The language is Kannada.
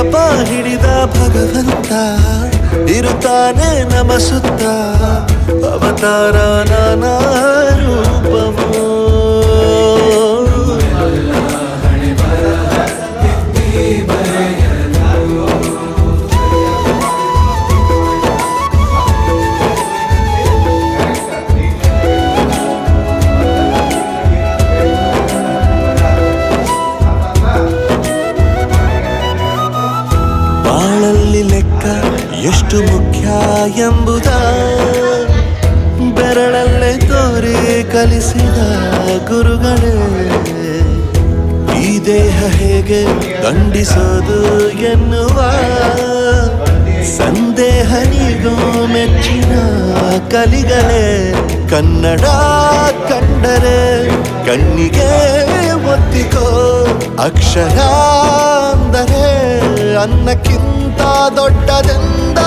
ಪಾಪ ಹಿಡಿದ ಭಗವಂತ ಇರುತ್ತಾನೆ ನಮ ಸುತ್ತ ಅವತಾರ ನಾನಾ ರೂಪವೋ ಬಾಳಲ್ಲಿ ಲೆಕ್ಕ ಎಷ್ಟು ಮುಖ್ಯ ಎಂಬುದ ಬೆರಳಲ್ಲೇ ತೋರಿ ಕಲಿಸಿದ ಗುರುಗಳೇ ಈ ದೇಹ ಹೇಗೆ ದಂಡಿಸೋದು ಎನ್ನುವ ಸಂದೇಹ ನೀಗೋ ಮೆಚ್ಚಿನ ಕಲಿಗಳೇ ಕನ್ನಡ ಕಂಡರೆ ಕಣ್ಣಿಗೆ ಒತ್ತಿಕೋ ಅಕ್ಷರ ಅಂದರೆ ಅನ್ನಕ್ಕಿಂತ ದೊಡ್ಡದೆಂದ